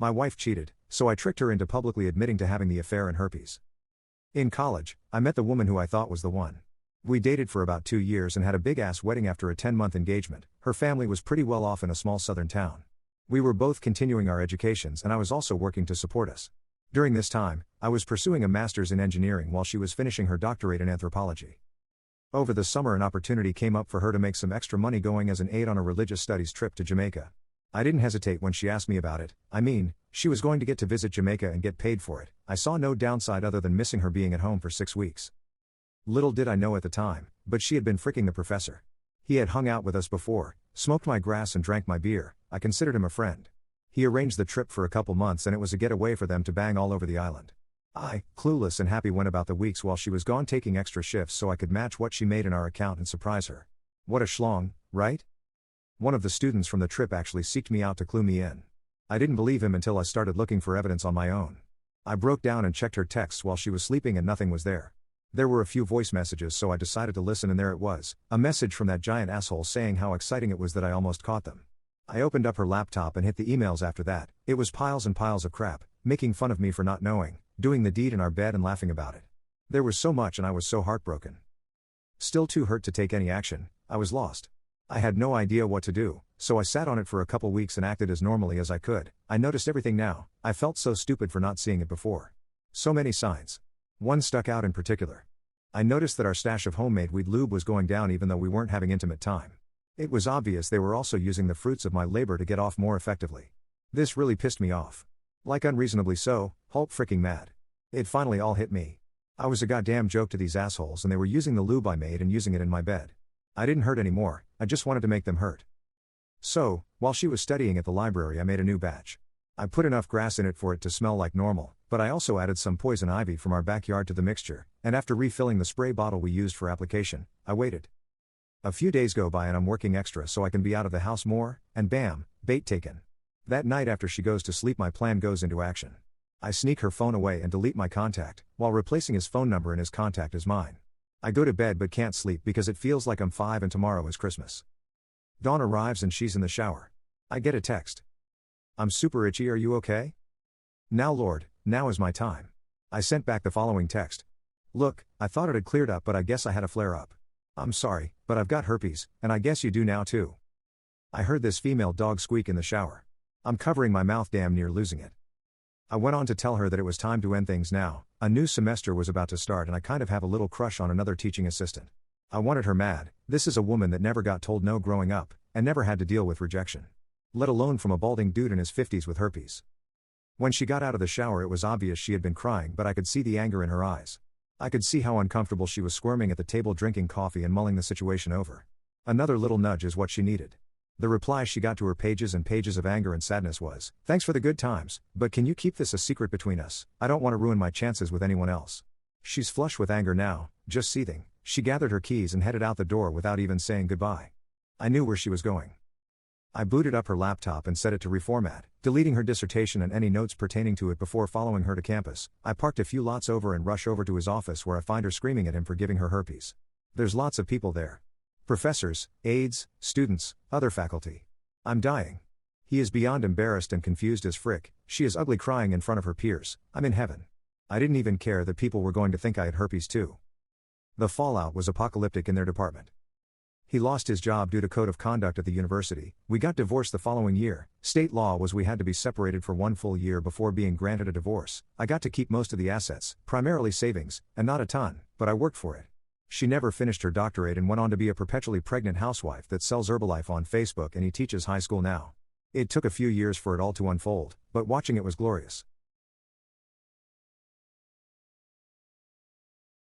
My wife cheated, so I tricked her into publicly admitting to having the affair and herpes. In college, I met the woman who I thought was the one. We dated for about 2 years and had a big-ass wedding after a 10-month engagement. Her family was pretty well off in a small southern town. We were both continuing our educations and I was also working to support us. During this time, I was pursuing a master's in engineering while she was finishing her doctorate in anthropology. Over the summer an opportunity came up for her to make some extra money going as an aide on a religious studies trip to Jamaica. I didn't hesitate when she asked me about it. She was going to get to visit Jamaica and get paid for it. I saw no downside other than missing her being at home for 6 weeks. Little did I know at the time, but she had been freaking the professor. He had hung out with us before, smoked my grass and drank my beer. I considered him a friend. He arranged the trip for a couple months and it was a getaway for them to bang all over the island. I, clueless and happy, went about the weeks while she was gone taking extra shifts so I could match what she made in our account and surprise her. What a schlong, right? One of the students from the trip actually seeked me out to clue me in. I didn't believe him until I started looking for evidence on my own. I broke down and checked her texts while she was sleeping and nothing was there. There were a few voice messages so I decided to listen and there it was, a message from that giant asshole saying how exciting it was that I almost caught them. I opened up her laptop and hit the emails after that. It was piles and piles of crap, making fun of me for not knowing, doing the deed in our bed and laughing about it. There was so much and I was so heartbroken. Still too hurt to take any action, I was lost. I had no idea what to do, so I sat on it for a couple weeks and acted as normally as I could. I noticed everything now. I felt so stupid for not seeing it before. So many signs. One stuck out in particular. I noticed that our stash of homemade weed lube was going down even though we weren't having intimate time. It was obvious they were also using the fruits of my labor to get off more effectively. This really pissed me off. Like unreasonably so, Hulk freaking mad. It finally all hit me. I was a goddamn joke to these assholes and they were using the lube I made and using it in my bed. I didn't hurt anymore, I just wanted to make them hurt. So, while she was studying at the library I made a new batch. I put enough grass in it for it to smell like normal, but I also added some poison ivy from our backyard to the mixture, and after refilling the spray bottle we used for application, I waited. A few days go by and I'm working extra so I can be out of the house more, and bam, bait taken. That night after she goes to sleep my plan goes into action. I sneak her phone away and delete my contact, while replacing his phone number in his contact as mine. I go to bed but can't sleep because it feels like I'm 5 and tomorrow is Christmas. Dawn arrives and she's in the shower. I get a text. I'm super itchy, are you okay? Now Lord, now is my time. I sent back the following text. Look, I thought it had cleared up but I guess I had a flare up. I'm sorry, but I've got herpes, and I guess you do now too. I heard this female dog squeak in the shower. I'm covering my mouth, damn near losing it. I went on to tell her that it was time to end things now. A new semester was about to start and I kind of have a little crush on another teaching assistant. I wanted her mad. This is a woman that never got told no growing up, and never had to deal with rejection. Let alone from a balding dude in his 50s with herpes. When she got out of the shower it was obvious she had been crying but I could see the anger in her eyes. I could see how uncomfortable she was squirming at the table drinking coffee and mulling the situation over. Another little nudge is what she needed. The reply she got to her pages and pages of anger and sadness was, "Thanks for the good times, but can you keep this a secret between us? I don't want to ruin my chances with anyone else." She's flush with anger now, just seething. She gathered her keys and headed out the door without even saying goodbye. I knew where she was going. I booted up her laptop and set it to reformat, deleting her dissertation and any notes pertaining to it before following her to campus. I parked a few lots over and rush over to his office where I find her screaming at him for giving her herpes. There's lots of people there. Professors, aides, students, other faculty. I'm dying. He is beyond embarrassed and confused as frick. She is ugly crying in front of her peers. I'm in heaven. I didn't even care that people were going to think I had herpes too. The fallout was apocalyptic in their department. He lost his job due to code of conduct at the university. We got divorced the following year. State law was we had to be separated for 1 full year before being granted a divorce. I got to keep most of the assets, primarily savings, and not a ton, but I worked for it. She never finished her doctorate and went on to be a perpetually pregnant housewife that sells Herbalife on Facebook, and he teaches high school now. It took a few years for it all to unfold, but watching it was glorious.